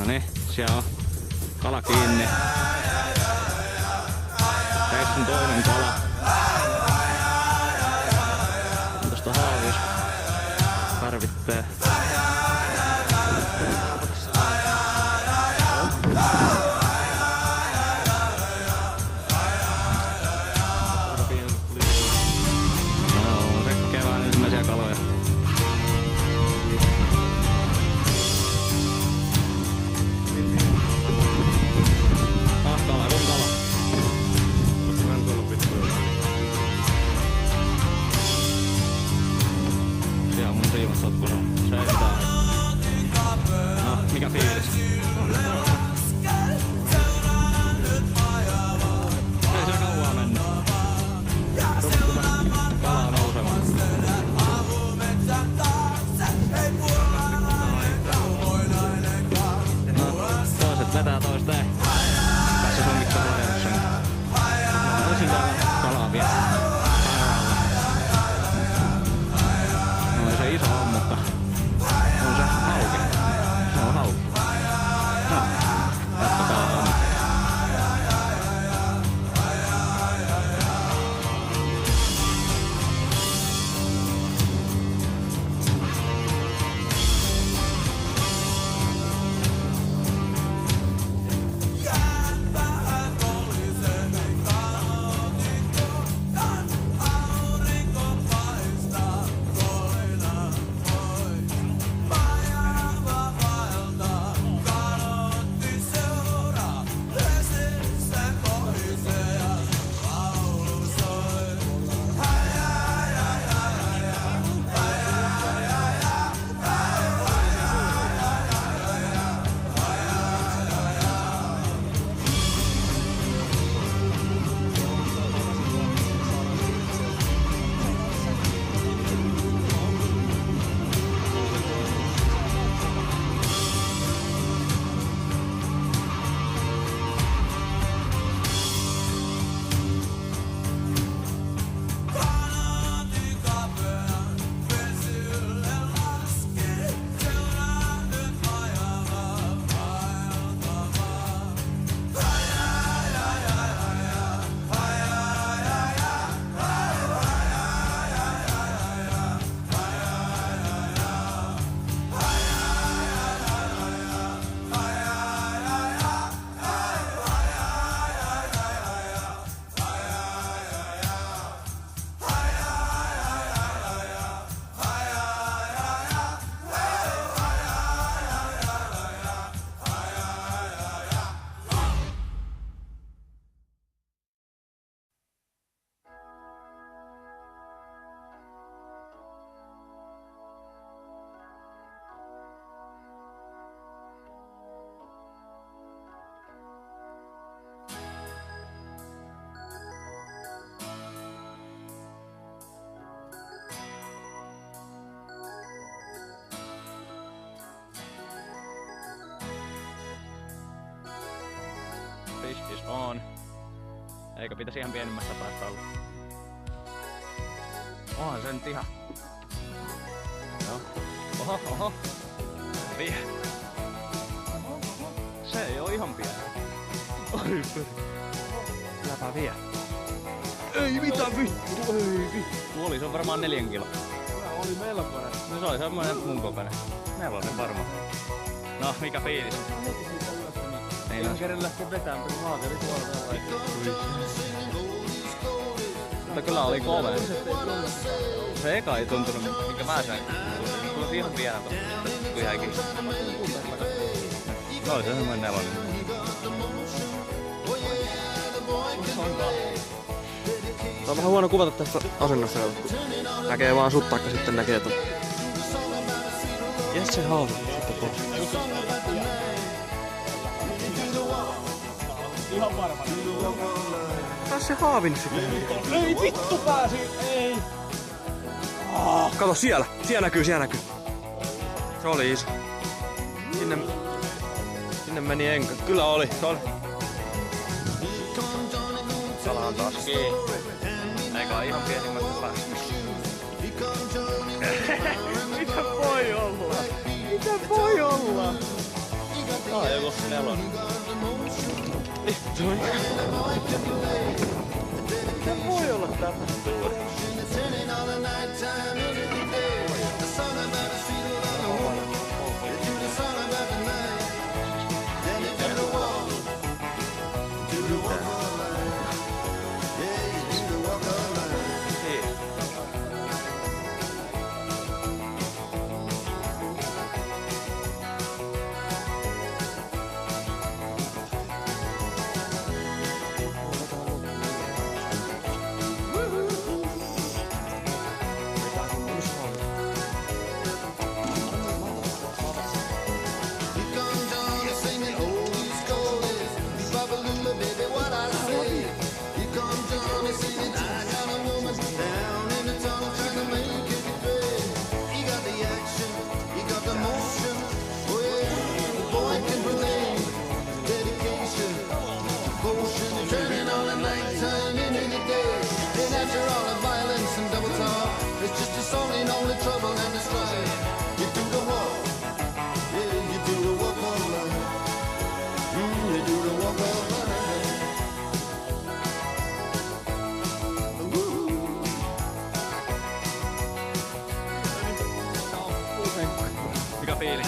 Noniin, siellä on kala kiinni. Reissun toinen kala. Tosta haavis. Karvittee. No, rekkee vaan ensimmäisiä kaloja. Kala, kun kala. Siellä on mun siimas sotkussa. Se ei sitä aina. No, mikä fiilis? Ei se kauaa mennyt. Kala nousemaan. No, toiset vetää toista ei. Tässä on mikään rajoituksen. Mä olisin täällä kalaa vielä. No ei se iso on, mutta on se hauki. Se on hauki. No, jatkakaa on. Fish is on. Eikö pitäisi ihan pienimmästä päästä olla? Onhan se nyt ihan. Joo. Oho, oho. Vie. Se ei oo ihan pieni. Oi peri. Kylläpä vie. Ei mitään vittu, ei vittu. Tuoli, se on varmaan 4 kilo. Tämä oli melkoinen. No se oli semmoinen mun kokoinen. 4 varmaan. No, mikä fiilis? Ihan kerran lähtee vetään, kun maata oli tuolla tällä. Mutta kyllä oli kove. Se eka ei tuntunut, minkä mä sain. Tuli ihan pienä tosta. Tuli ihan kiinni. No oli se semmoinen 4. Tää on vähän huono kuvata tästä asennossa, kun näkee vaan sut taikka sitten näkee ton. Jes se haavi sitten pois. Ihan varma. Taas se haavin sitten. Ei vittu pääsi, ei! Kato siellä, siellä näkyy. Se oli iso. Sinne meni enkä. Kyllä oli, se oli. Kala on taas kiinni. Eikä ihan pienimmästä päästä. Mitä voi olla? Mitä voi olla? Joku nelonen. Se voi olla tätä. Mikä fiilis?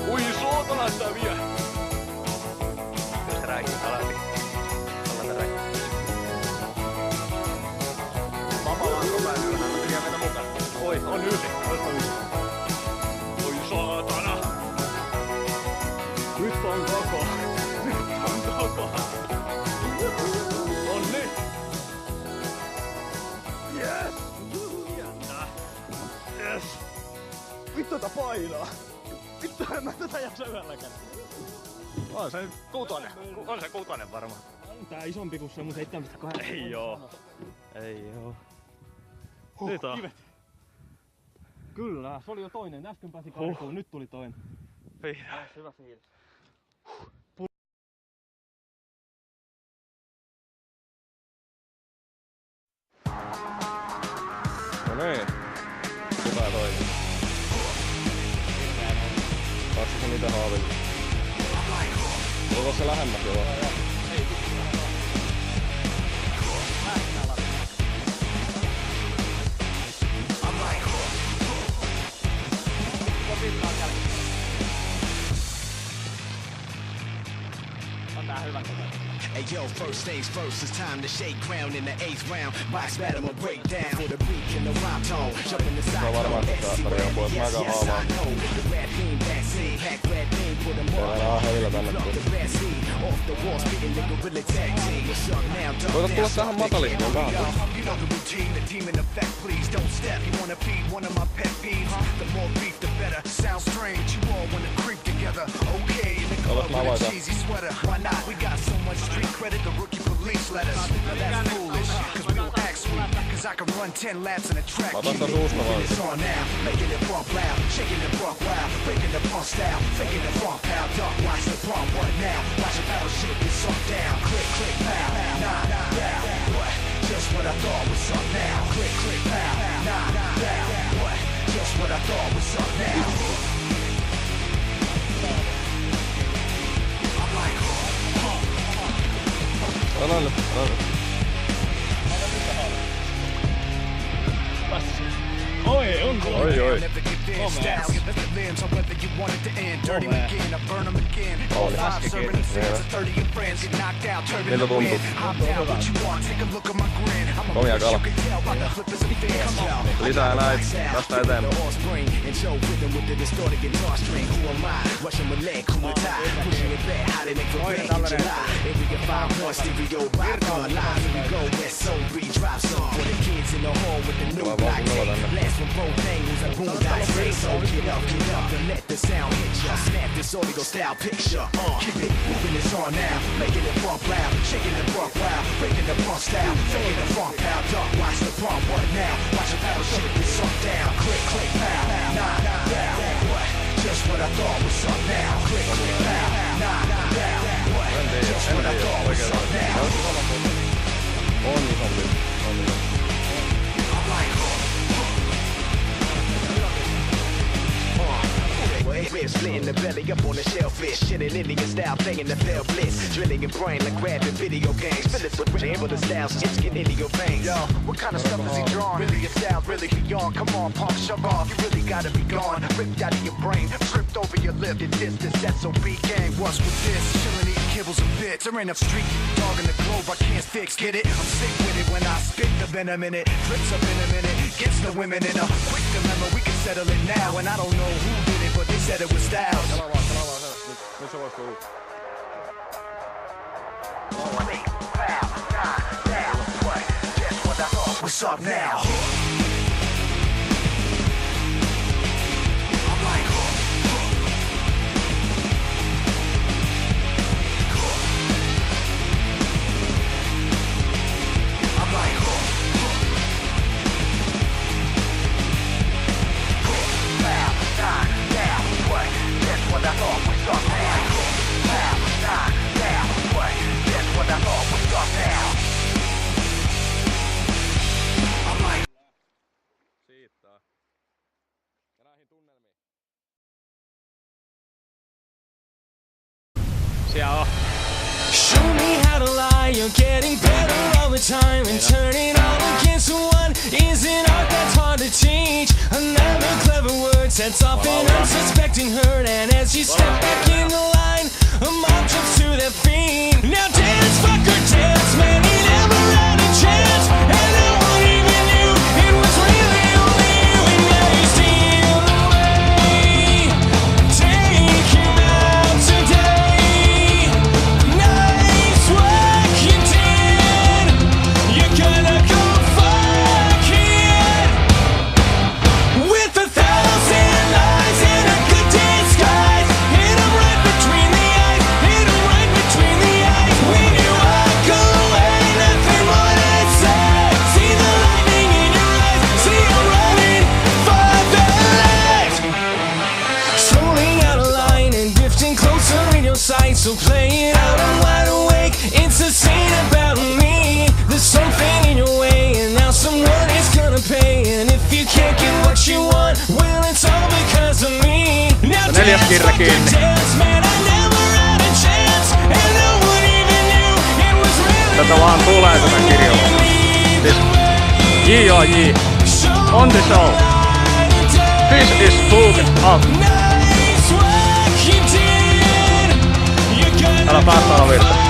Ui, suoto näyttää vielä! Jos se räikki alasti. Olla se räikki. Mamalla on koko ajan ylhäällä, mä tekee meitä mukana. Oi, on yli. Oi saatana! Nyt on koko. Nyt on koko. Onni! Yes! Yes! Vittu tätä painaa! Vittu en mä tätä jaksa yhdelläkään. On se kuutonen. On se kuutonen varmaan. On tää isompi kuin se mun 7,8. Ei oo. Ei oo. Nyt on. Kivet. Kyllä, se oli jo toinen. Äsken pääsi karkuun, nyt tuli toinen. Vihdoin. Hyvä fiilis. No niin. Hyvä toimi. Katso se niitä haavilla. Onko se lähemmäs jo? Hey yo, first things first, it's time to shake ground in the 8th round. Box battle will break down for the beat and the rhyme tone. Jump in the side, yes, yes, I know. The rap team backseat, pack red team, put them all on. Plug the bad seed, off the wall, spitting the gorilla tag team. What's up now, dumb Voitat tulla tähän matalistoon vähän. You know the routine, the team in effect, please don't step. You wanna be one of my pet peeves? The more beef, the better. Sounds strange, you all wanna creep together. Okay, in the club with a cheesy sweater. Why not? We got so much street credit, the rookie police let us. Now that's foolish, cause we don't act sweet. Cause I can run 10 laps in a track. It's on now, making it bump loud, shaking it bump wild, breaking the pump style, faking the front pow, duck, watch the pump, what now? Watch the battle shit get sunk down, click, click, pow, nah, down, what? Just what I thought was up now, click, click, pow, nah, down, what? Just what I thought was up now. Aloille. Oi, on tuolla. Oi, oi. Miltä tuntuu? Komia kala. Lisää näitä. Tästä eteenpäin. From both angles and boom dice. So get up and let the sound hit ya. Snap this audio style picture. Keep it moving, it's on now. Making it bump loud, shaking the bump wild, breaking the pump style, faking the front pow. Duck, watch the pump. What now? Watch the battle shit get sunk down. Click, click, pow. Nah, down. What? Just what I thought was up now. Click, click, pow. Nah, down. What? Just what I thought was up now. On isompi. Where's splitting the belly up on the shellfish. Shitting Indian style, playing the fell bliss. Drilling your brain like grabbing video games. Fill it with rain, but the styles it's getting into your veins. Yo, what kind of stuff is he drawing? Really your style, really beyond. Come on, punk, shove off. You really gotta be gone. Ripped out of your brain, tripped over your lip. The distance, SOB gang. What's with this? Chilling, eating kibbles and bits. There ain't a street dog in the globe I can't fix. Get it? I'm sick with it when I spit the venom in it. Drips up in a minute. Gets the women in a quick dilemma. We can settle it now. And I don't know who did it, but they said it was Styles. Nyt se vois tullut. What's up now? Siittää. Ja näihin tunnelmiin. Siellä on. Show me how to lie, you're getting better all the time. And turning all against one is an art that's hard to teach. Another clever word sets off an unsuspecting hurt. And as you step back in the line, a mob jumps to their feet. Now dance, fucker, dance, man, he never had a chance. And no one even knew it was really only you. And now you steal away. Take him out today. Nice work you did. You're gonna go fuck it. With 1,000 lies and a good disguise. Hit 'em right between the eyes. Hit 'em right between the eyes. When you walk away, nothing more to say. See the lightning in your eyes. See you running for the light. Strolling out of line and drifting closer in your sight. So play it out, I'm wide awake. It's a scene about me. There's something in your way, and now someone is gonna pay. And if you can't get what you want, well, it's all because of me. Now neljäs kirja kiinni. dance, man, I never had a chance. And no one even knew it was really Tätä vaan tulee tätä kirjaa. Siis J.O.J. On the show. This is booked up. Nice work you did. You're gonna Täällä päässä on virta.